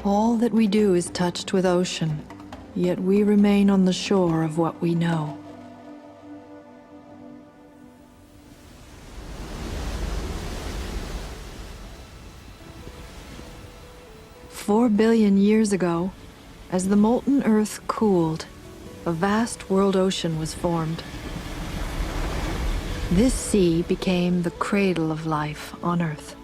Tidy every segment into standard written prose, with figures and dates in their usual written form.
All that we do is touched with ocean, yet we remain on the shore of what we know. "4 billion years ago, as the molten Earth cooled, a vast world ocean was formed. This sea became the cradle of life on Earth.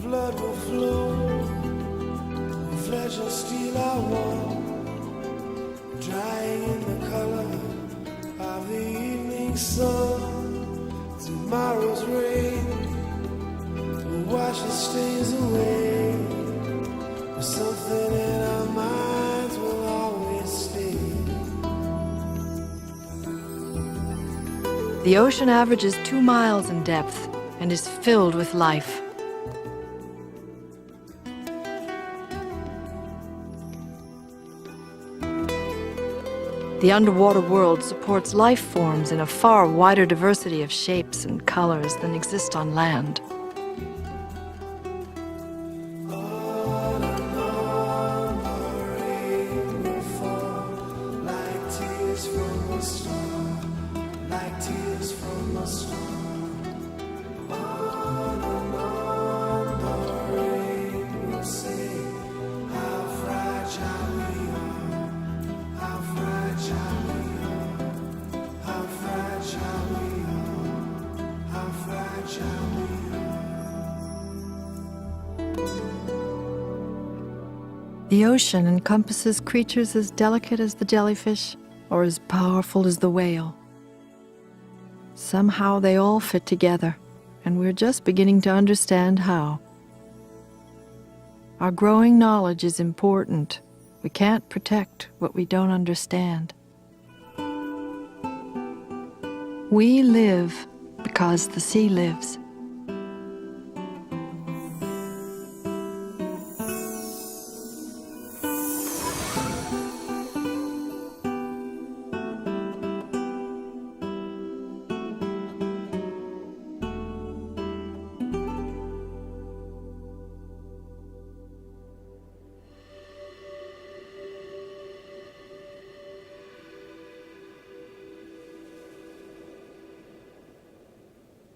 Blood will flow, flesh and steel are one, drying in the color of the evening sun. Tomorrow's rain will wash the stains away, but something in our minds will always stay. The ocean averages 2 miles in depth and is filled with life. The underwater world supports life forms in a far wider diversity of shapes and colors than exist on land. On and on the rain will fall, like tears from a star, like tears from a star. On and on the rain will say, how fragile we are, how fragile we are, how fragile we are, how fragile we are. The ocean encompasses creatures as delicate as the jellyfish or as powerful as the whale. Somehow they all fit together, and we're just beginning to understand how. Our growing knowledge is important. We can't protect what we don't understand. We live because the sea lives.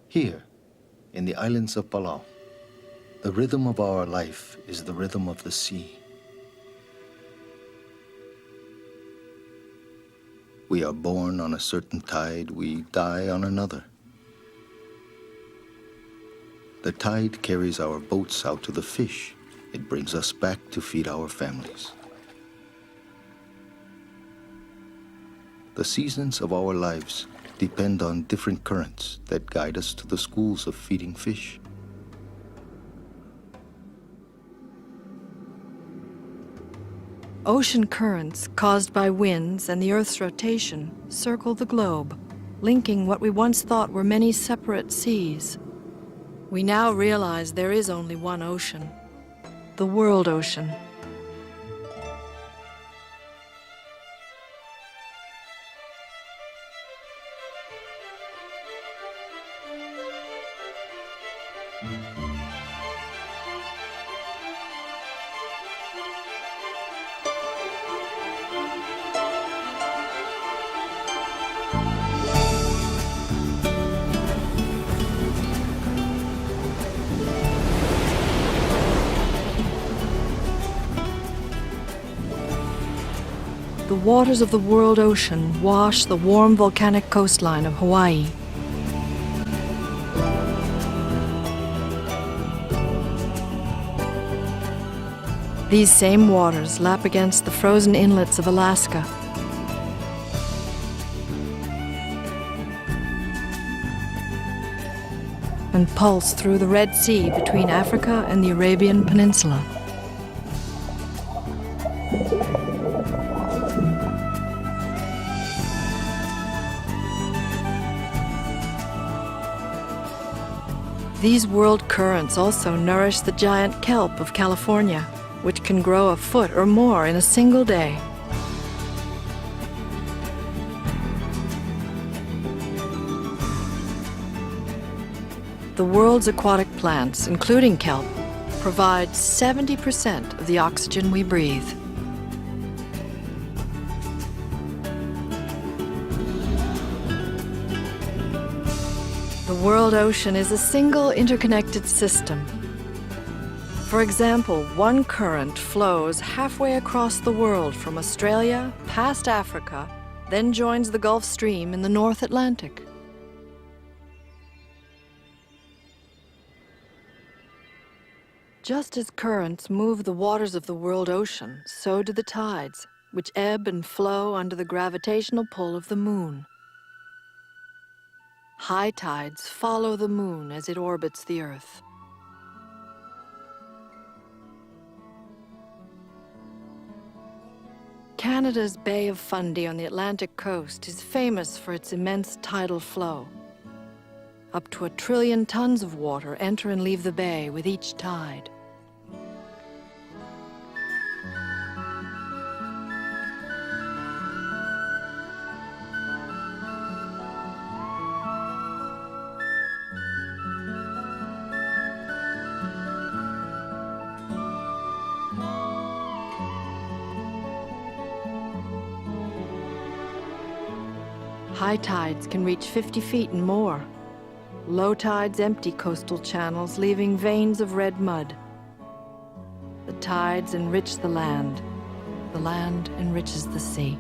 Here, in the islands of Palau, the rhythm of our life is the rhythm of the sea. We are born on a certain tide, we die on another. The tide carries our boats out to the fish. It brings us back to feed our families. The seasons of our lives depend on different currents that guide us to the schools of feeding fish. Ocean currents caused by winds and the Earth's rotation circle the globe, linking what we once thought were many separate seas. We now realize there is only one ocean, the world ocean. The waters of the world ocean wash the warm volcanic coastline of Hawaii. These same waters lap against the frozen inlets of Alaska. And pulse through the Red Sea between Africa and the Arabian Peninsula. These world currents also nourish the giant kelp of California, which can grow a foot or more in a single day. The world's aquatic plants, including kelp, provide 70% of the oxygen we breathe. The world ocean is a single interconnected system. For example, one current flows halfway across the world from Australia past Africa, then joins the Gulf Stream in the North Atlantic. Just as currents move the waters of the world ocean, so do the tides, which ebb and flow under the gravitational pull of the moon. High tides follow the moon as it orbits the Earth. Canada's Bay of Fundy on the Atlantic coast is famous for its immense tidal flow. Up to 1 trillion tons of water enter and leave the bay with each tide. High tides can reach 50 feet and more. Low tides empty coastal channels, leaving veins of red mud. The tides enrich the land enriches the sea.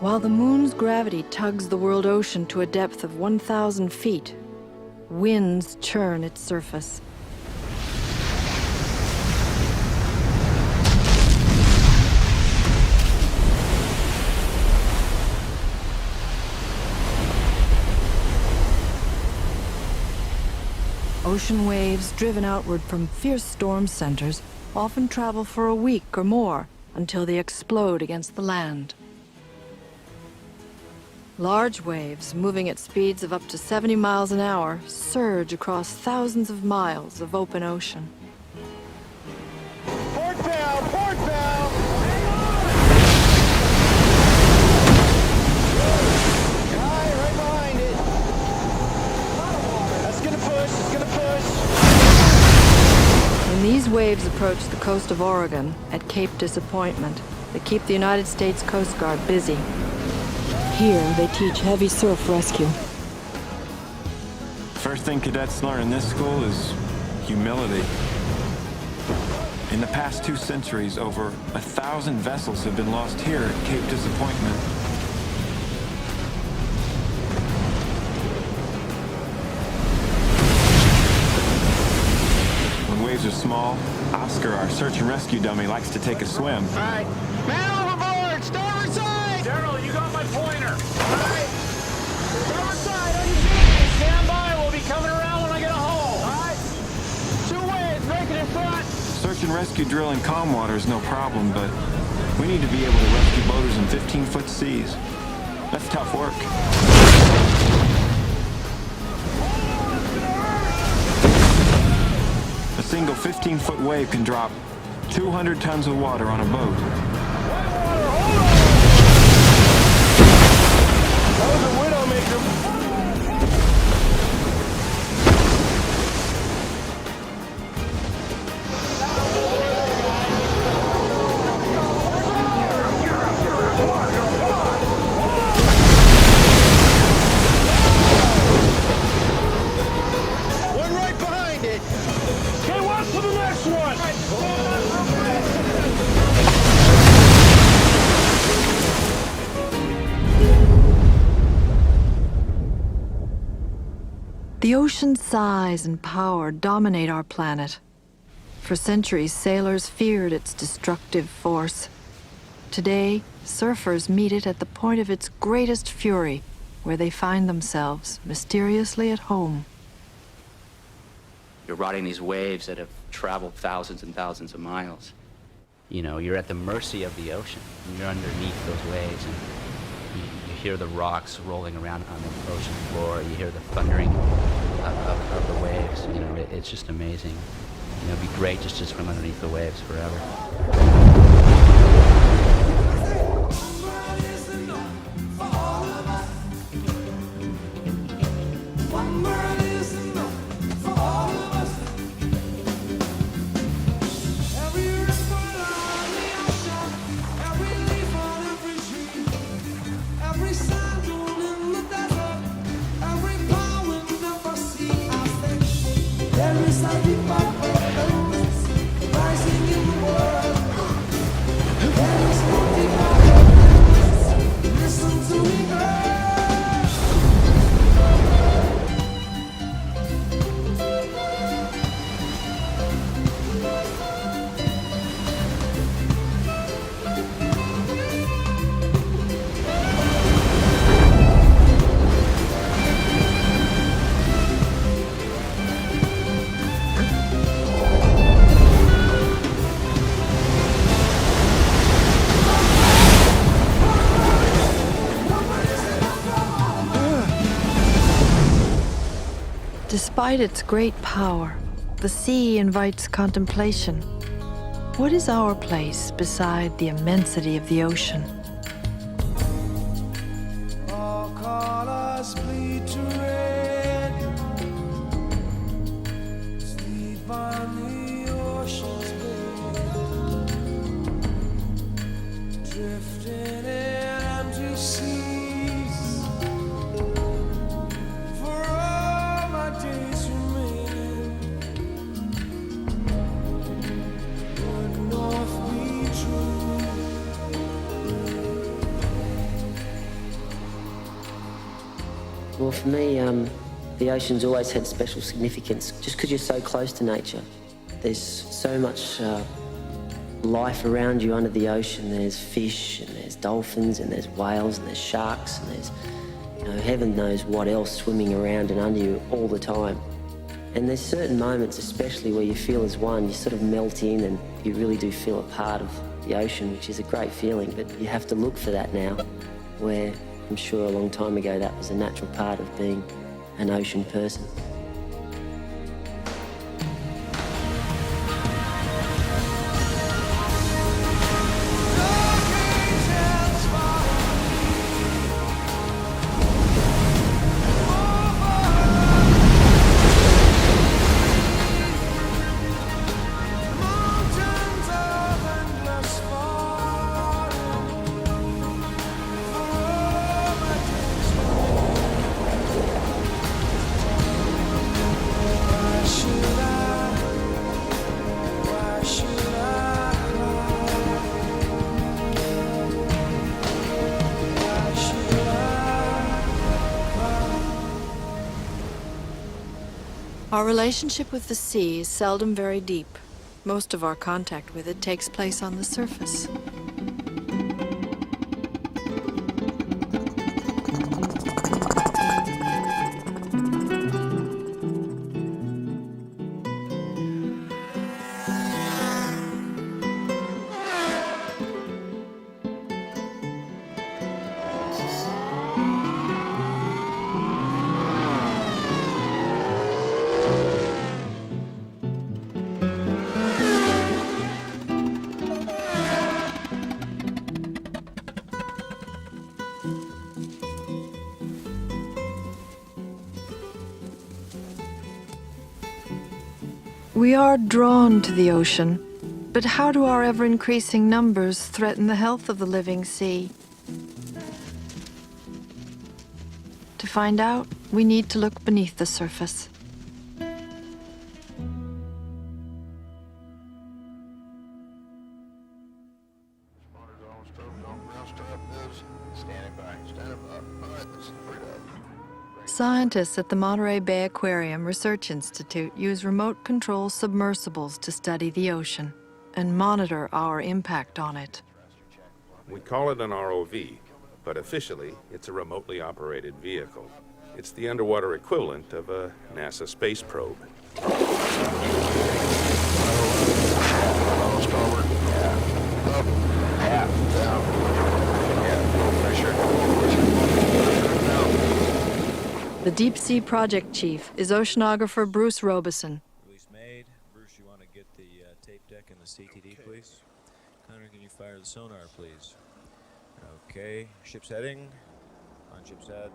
While the moon's gravity tugs the world ocean to a depth of 1,000 feet, winds churn its surface. Ocean waves driven outward from fierce storm centers often travel for a week or more until they explode against the land. Large waves, moving at speeds of up to 70 miles an hour, surge across thousands of miles of open ocean. Port bow! Port bow! Guy right behind it. That's gonna push, it's gonna push. When these waves approach the coast of Oregon at Cape Disappointment, they keep the United States Coast Guard busy. Here, they teach heavy surf rescue. First thing cadets learn in this school is humility. In the past 2 centuries, over 1,000 vessels have been lost here at Cape Disappointment. When waves are small, Oscar, our search and rescue dummy, likes to take a swim. All right, man overboard, starboard side! Daryl, you got my pointer. All right, starboard side, on your feet! Stand by. We'll be coming around when I get a hole. All right, 2 waves, breaking in front! Search and rescue drill in calm water is no problem, but we need to be able to rescue boaters in 15-foot seas. That's tough work. A single 15-foot wave can drop 200 tons of water on a boat. That was a widowmaker. One right behind it. Okay, watch for the next one. The ocean's size and power dominate our planet. For centuries, sailors feared its destructive force. Today, surfers meet it at the point of its greatest fury where they find themselves mysteriously at home. You're riding these waves that have traveled thousands and thousands of miles. You know, you're at the mercy of the ocean. And you're underneath those waves, and you hear the rocks rolling around on the ocean floor. You hear the thundering of the waves. You know, it's just amazing. You know, it'd be great just to swim underneath the waves forever. Despite its great power, the sea invites contemplation. What is our place beside the immensity of the ocean? All colors bleed to red. Sleep on the ocean's bed. Drifting in empty seas. For all my days remaining. Would north be true? Well, for me, the ocean's always had special significance just because you're so close to nature. There's so much life around you under the ocean. There's fish, and there's dolphins, and there's whales, and there's sharks, and there's, you know, heaven knows what else swimming around and under you all the time. And there's certain moments, especially where you feel as one, you sort of melt in and you really do feel a part of the ocean, which is a great feeling, but you have to look for that now, where I'm sure a long time ago that was a natural part of being an ocean person. Our relationship with the sea is seldom very deep. Most of our contact with it takes place on the surface. We are drawn to the ocean, but how do our ever-increasing numbers threaten the health of the living sea? To find out, we need to look beneath the surface. Scientists at the Monterey Bay Aquarium Research Institute use remote-control submersibles to study the ocean and monitor our impact on it. We call it an ROV, but officially it's a remotely operated vehicle. It's the underwater equivalent of a NASA space probe. Starboard. Yeah. Up. Half. Down. Yeah. Low pressure. The Deep Sea Project Chief is oceanographer Bruce Robeson. Release made. Bruce, you want to get the tape deck and the CTD, please? Connor, can you fire the sonar, please? Okay. Ship's heading. On ship's head.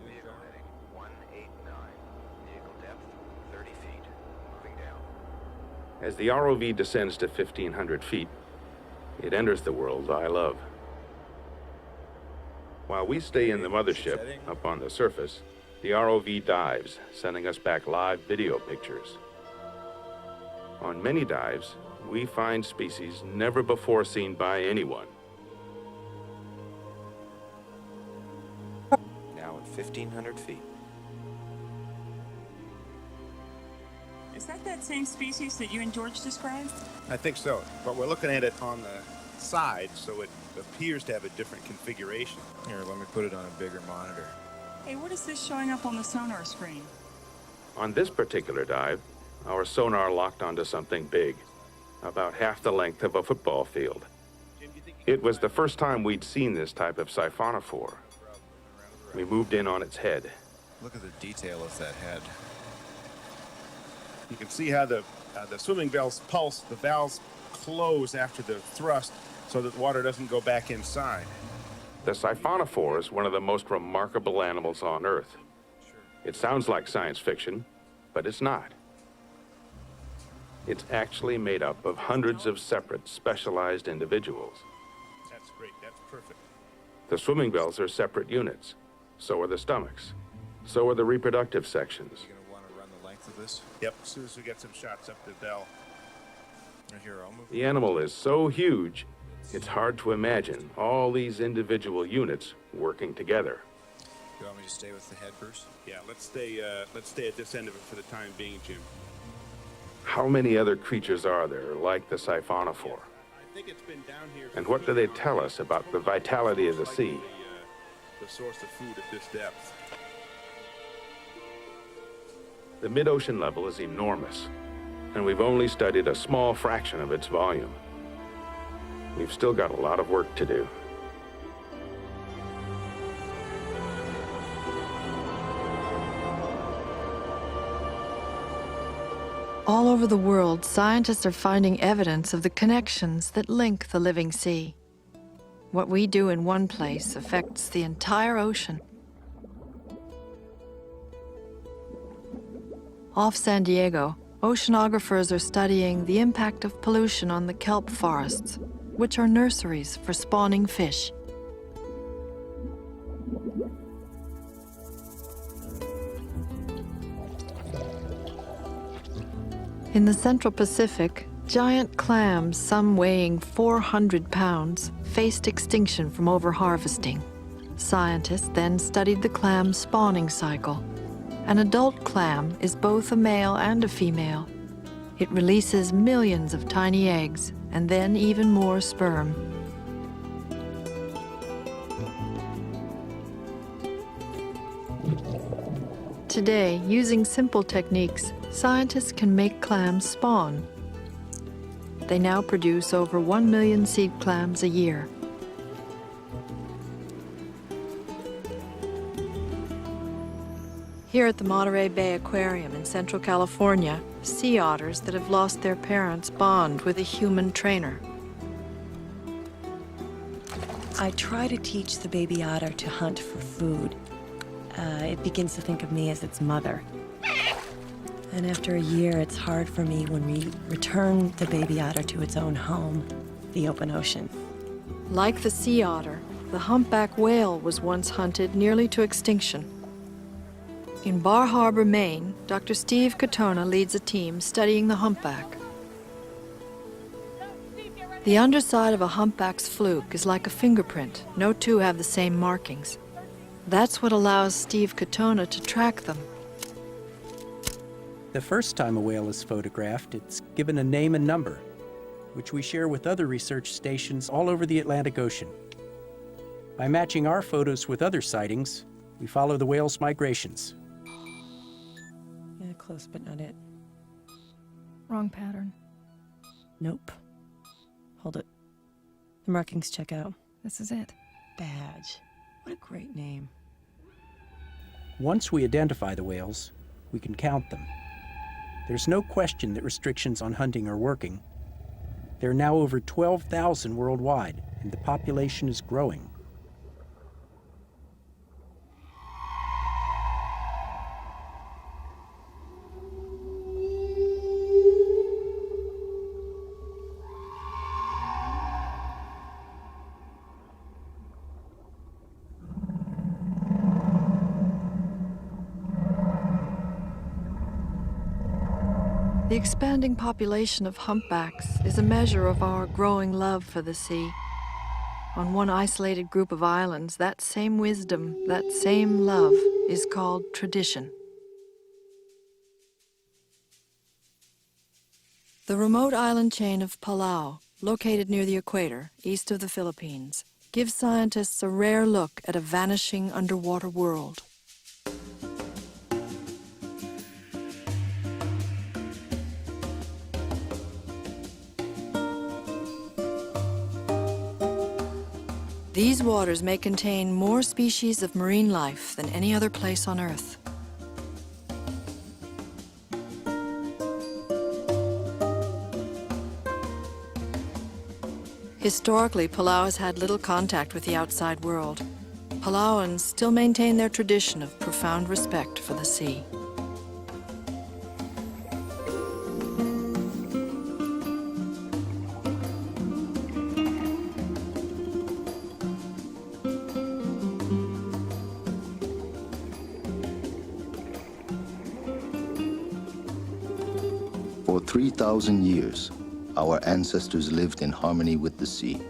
Vehicle heading 189. Vehicle depth 30 feet. Moving down. As the ROV descends to 1,500 feet, it enters the world I love. While we stay in the mothership up on the surface, the ROV dives, sending us back live video pictures. On many dives, we find species never before seen by anyone. Now at 1,500 feet. Is that same species that you and George described? I think so, but we're looking at it on the side, so it appears to have a different configuration. Here, let me put it on a bigger monitor. Hey, what is this showing up on the sonar screen? On this particular dive, our sonar locked onto something big, about half the length of a football field. It was the first time we'd seen this type of siphonophore. We moved in on its head. Look at the detail of that head. You can see how the swimming valves pulse, the valves close after the thrust so that the water doesn't go back inside. The siphonophore is one of the most remarkable animals on Earth. It sounds like science fiction, but it's not. It's actually made up of hundreds of separate, specialized individuals. That's great, that's perfect. The swimming bells are separate units. So are the stomachs. So are the reproductive sections. You're gonna want to run the length of this? Yep, as soon as we get some shots up the bell. Right here, I'll move. The animal is so huge, it's hard to imagine all these individual units working together. You want me to stay with the head, Bruce? Yeah, let's stay at this end of it for the time being, Jim. How many other creatures are there like the siphonophore? I think it's been down here. And what do they tell us about the vitality of the sea? The source of food at this depth. The mid-ocean level is enormous, and we've only studied a small fraction of its volume. We've still got a lot of work to do. All over the world, scientists are finding evidence of the connections that link the living sea. What we do in one place affects the entire ocean. Off San Diego, oceanographers are studying the impact of pollution on the kelp forests, which are nurseries for spawning fish. In the Central Pacific, giant clams, some weighing 400 pounds, faced extinction from overharvesting. Scientists then studied the clam spawning cycle. An adult clam is both a male and a female. It releases millions of tiny eggs and then even more sperm. Today, using simple techniques, scientists can make clams spawn. They now produce over 1 million seed clams a year. Here at the Monterey Bay Aquarium in Central California, sea otters that have lost their parents bond with a human trainer. I try to teach the baby otter to hunt for food. It begins to think of me as its mother. And after a year, it's hard for me when we return the baby otter to its own home, the open ocean. Like the sea otter, the humpback whale was once hunted nearly to extinction. In Bar Harbor, Maine, Dr. Steve Katona leads a team studying the humpback. The underside of a humpback's fluke is like a fingerprint. No two have the same markings. That's what allows Steve Katona to track them. The first time a whale is photographed, it's given a name and number, which we share with other research stations all over the Atlantic Ocean. By matching our photos with other sightings, we follow the whale's migrations. Yeah, close, but not it. Wrong pattern. Nope. Hold it. The markings check out. This is it. Badge. What a great name. Once we identify the whales, we can count them. There's no question that restrictions on hunting are working. There are now over 12,000 worldwide, and the population is growing. The expanding population of humpbacks is a measure of our growing love for the sea. On one isolated group of islands, that same wisdom, that same love is called tradition. The remote island chain of Palau, located near the equator, east of the Philippines, gives scientists a rare look at a vanishing underwater world. These waters may contain more species of marine life than any other place on Earth. Historically, Palau has had little contact with the outside world. Palauans still maintain their tradition of profound respect for the sea. For 3,000 years, our ancestors lived in harmony with the sea,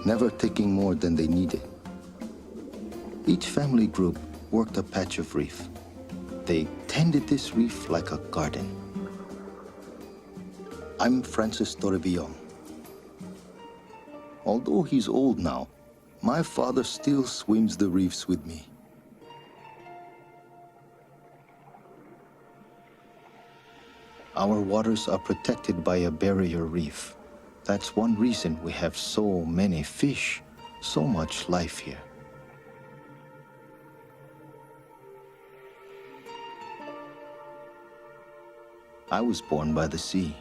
never taking more than they needed. Each family group worked a patch of reef. They tended this reef like a garden. I'm Francis Torrevillon. Although he's old now, my father still swims the reefs with me. Our waters are protected by a barrier reef. That's one reason we have so many fish, so much life here. I was born by the sea.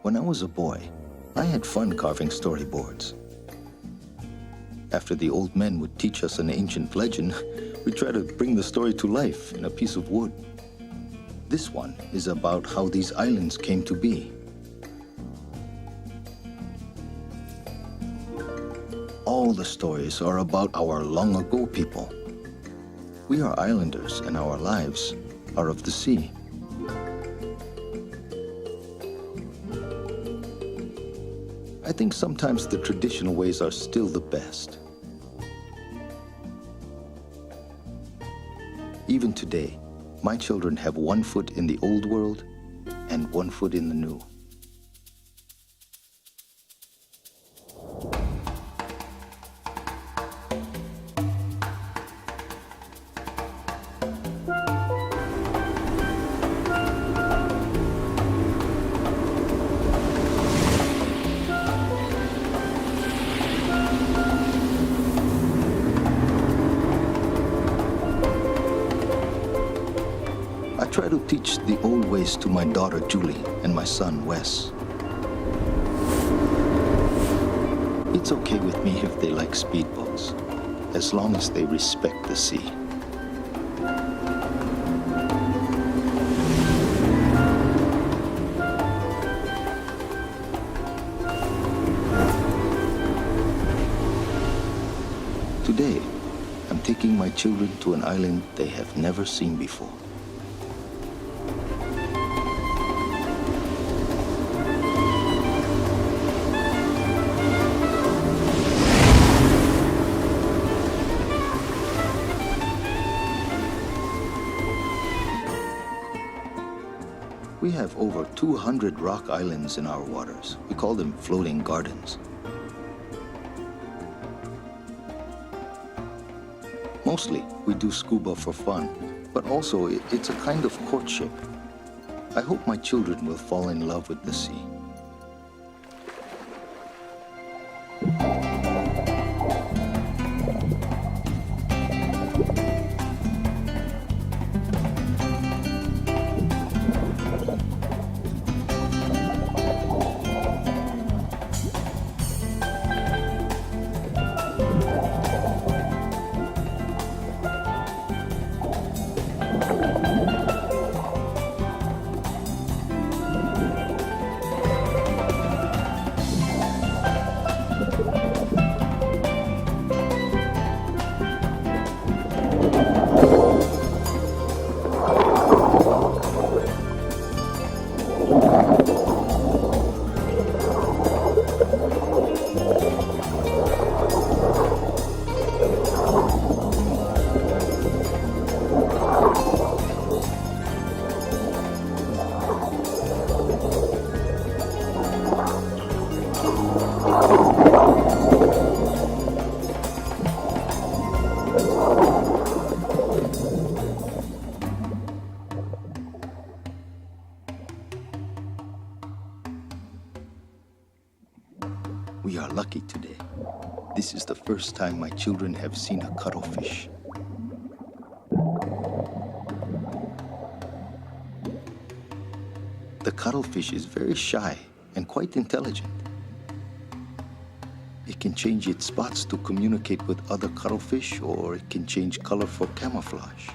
When I was a boy, I had fun carving storyboards. After the old men would teach us an ancient legend, we try to bring the story to life in a piece of wood. This one is about how these islands came to be. All the stories are about our long ago people. We are islanders and our lives are of the sea. I think sometimes the traditional ways are still the best. Even today, my children have one foot in the old world and one foot in the new. I try to teach the old ways to my daughter Julie and my son Wes. It's okay with me if they like speedboats, as long as they respect the sea. Today, I'm taking my children to an island they have never seen before. We have over 200 rock islands in our waters. We call them floating gardens. Mostly, we do scuba for fun, but also it's a kind of courtship. I hope my children will fall in love with the sea. We are lucky today. This is the first time my children have seen a cuttlefish. The cuttlefish is very shy and quite intelligent. It can change its spots to communicate with other cuttlefish, or it can change color for camouflage.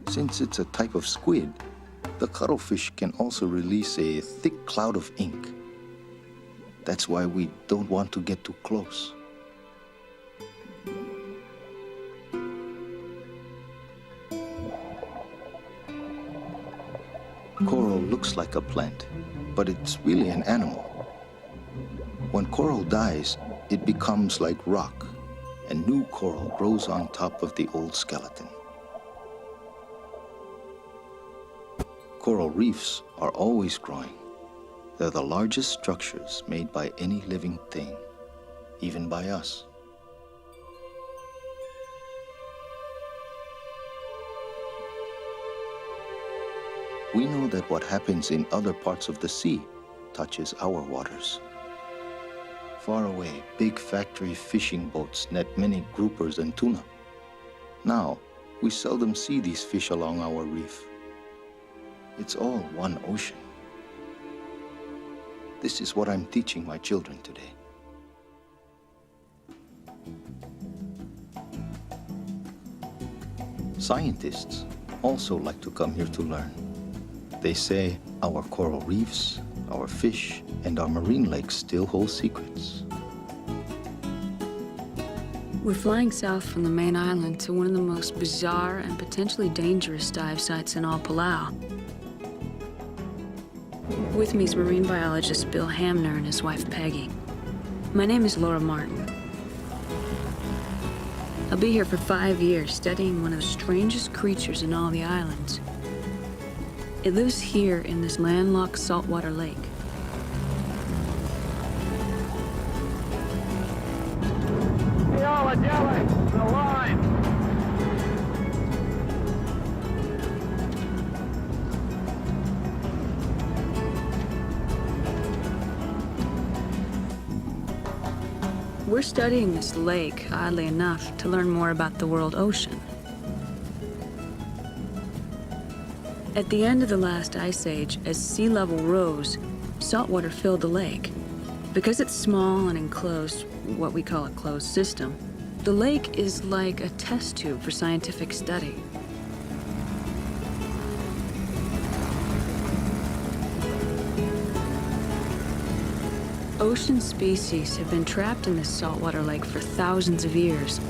Since it's a type of squid, the cuttlefish can also release a thick cloud of ink. That's why we don't want to get too close. Coral looks like a plant, but it's really an animal. When coral dies, it becomes like rock, and new coral grows on top of the old skeleton. Coral reefs are always growing. They're the largest structures made by any living thing, even by us. We know that what happens in other parts of the sea touches our waters. Far away, big factory fishing boats net many groupers and tuna. Now, we seldom see these fish along our reef. It's all one ocean. This is what I'm teaching my children today. Scientists also like to come here to learn. They say our coral reefs, our fish, and our marine lakes still hold secrets. We're flying south from the main island to one of the most bizarre and potentially dangerous dive sites in all Palau. With me is marine biologist Bill Hamner and his wife Peggy. My name is Laura Martin. I'll be here for 5 years studying one of the strangest creatures in all the islands. It lives here in this landlocked saltwater lake. Hey, all yelling! The line! We're studying this lake, oddly enough, to learn more about the world ocean. At the end of the last ice age, as sea level rose, saltwater filled the lake. Because it's small and enclosed, what we call a closed system, the lake is like a test tube for scientific study. Ocean species have been trapped in this saltwater lake for thousands of years.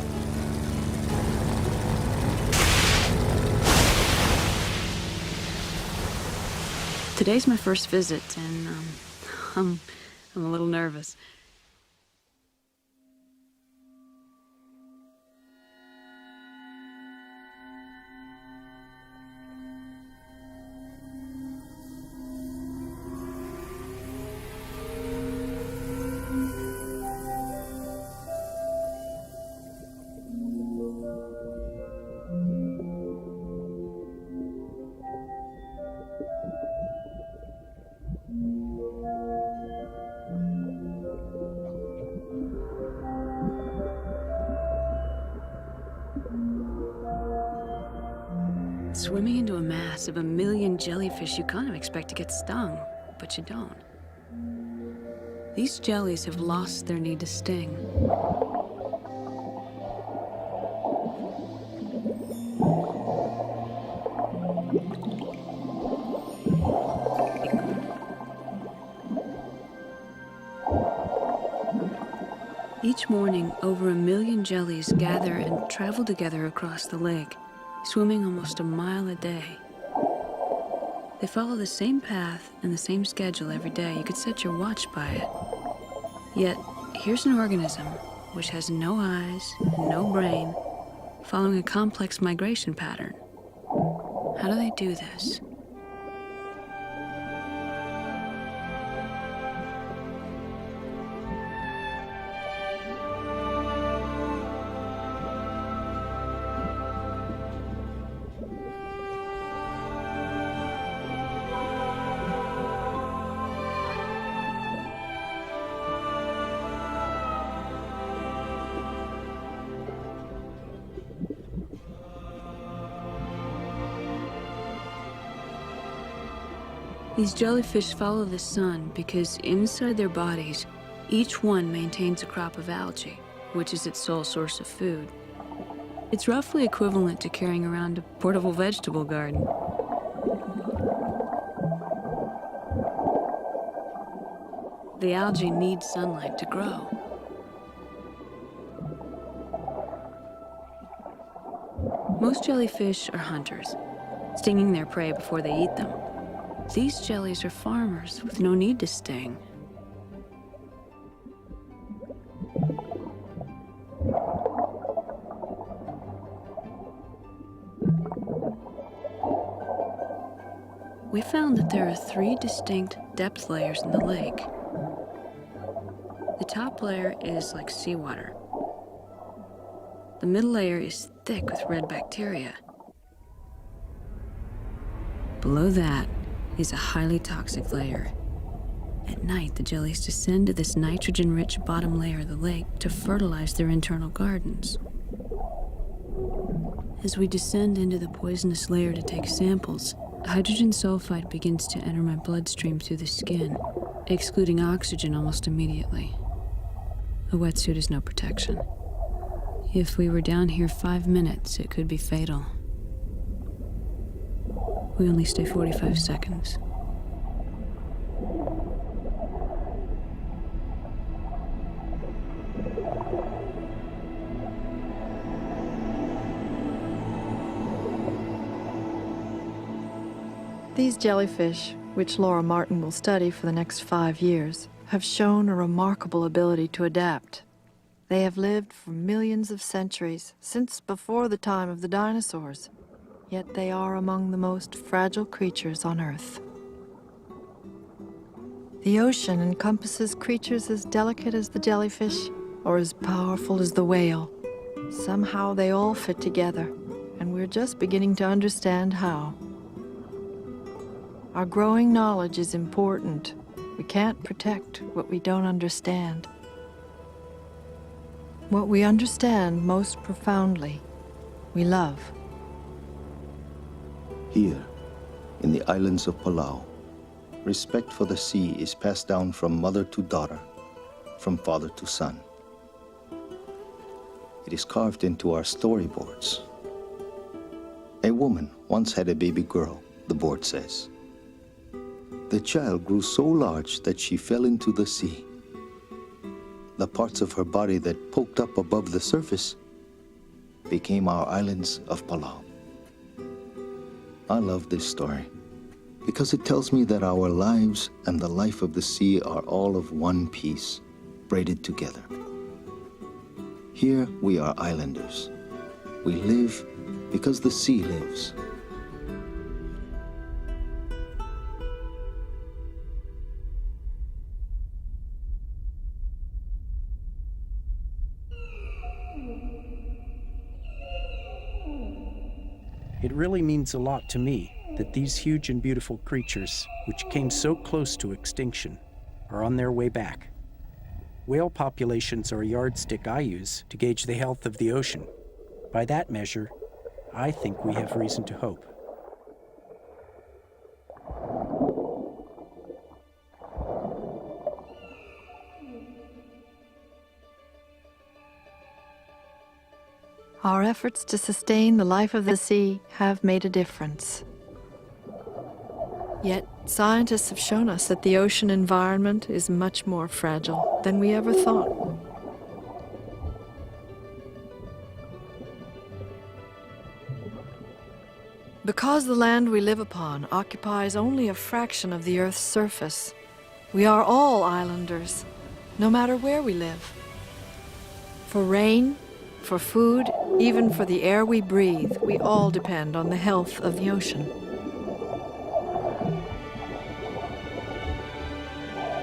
Today's my first visit, and I'm a little nervous. Swimming into a mass of 1 million jellyfish, you kind of expect to get stung, but you don't. These jellies have lost their need to sting. Each morning, over 1 million jellies gather and travel together across the lake, swimming almost a mile a day. They follow the same path and the same schedule every day. You could set your watch by it. Yet, here's an organism which has no eyes, no brain, following a complex migration pattern. How do they do this? These jellyfish follow the sun because inside their bodies, each one maintains a crop of algae, which is its sole source of food. It's roughly equivalent to carrying around a portable vegetable garden. The algae need sunlight to grow. Most jellyfish are hunters, stinging their prey before they eat them. These jellies are farmers with no need to sting. We found that there are 3 distinct depth layers in the lake. The top layer is like seawater. The middle layer is thick with red bacteria. Below that is a highly toxic layer. At night, the jellies descend to this nitrogen-rich bottom layer of the lake to fertilize their internal gardens. As we descend into the poisonous layer to take samples, hydrogen sulfide begins to enter my bloodstream through the skin, excluding oxygen almost immediately. A wetsuit is no protection. If we were down here 5 minutes, it could be fatal. We only stay 45 seconds. These jellyfish, which Laura Martin will study for the next 5 years, have shown a remarkable ability to adapt. They have lived for millions of centuries, since before the time of the dinosaurs. Yet they are among the most fragile creatures on Earth. The ocean encompasses creatures as delicate as the jellyfish or as powerful as the whale. Somehow they all fit together, and we're just beginning to understand how. Our growing knowledge is important. We can't protect what we don't understand. What we understand most profoundly, we love. Here, in the islands of Palau, respect for the sea is passed down from mother to daughter, from father to son. It is carved into our storyboards. A woman once had a baby girl, the board says. The child grew so large that she fell into the sea. The parts of her body that poked up above the surface became our islands of Palau. I love this story because it tells me that our lives and the life of the sea are all of one piece, braided together. Here we are islanders. We live because the sea lives. It really means a lot to me that these huge and beautiful creatures, which came so close to extinction, are on their way back. Whale populations are a yardstick I use to gauge the health of the ocean. By that measure, I think we have reason to hope. Our efforts to sustain the life of the sea have made a difference. Yet, scientists have shown us that the ocean environment is much more fragile than we ever thought. Because the land we live upon occupies only a fraction of the Earth's surface, we are all islanders, no matter where we live. For rain, for food, even for the air we breathe, we all depend on the health of the ocean.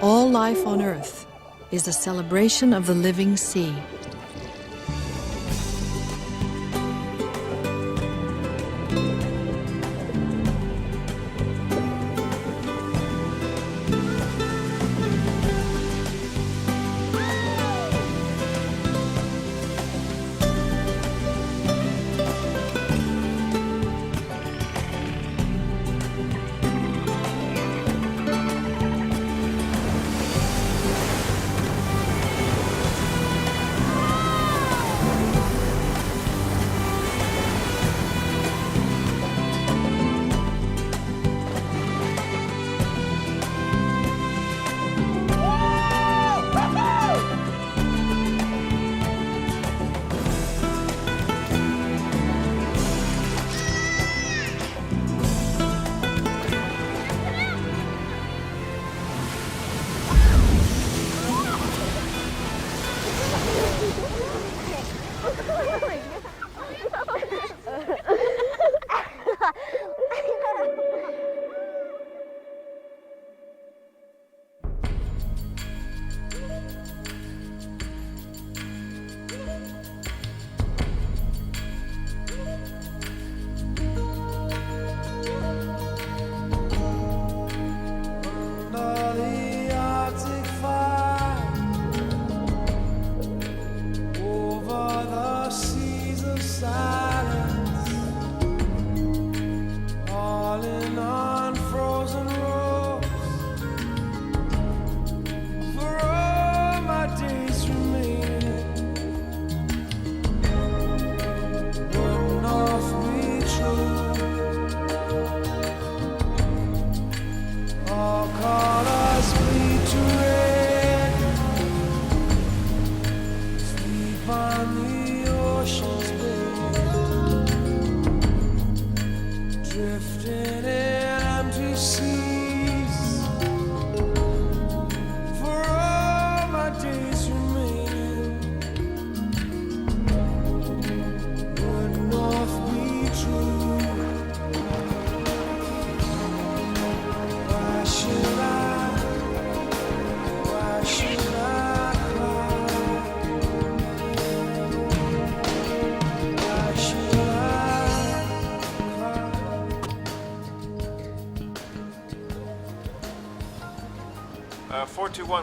All life on Earth is a celebration of the living sea.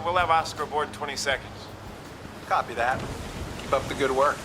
We'll have Oscar aboard in 20 seconds. Copy that. Keep up the good work.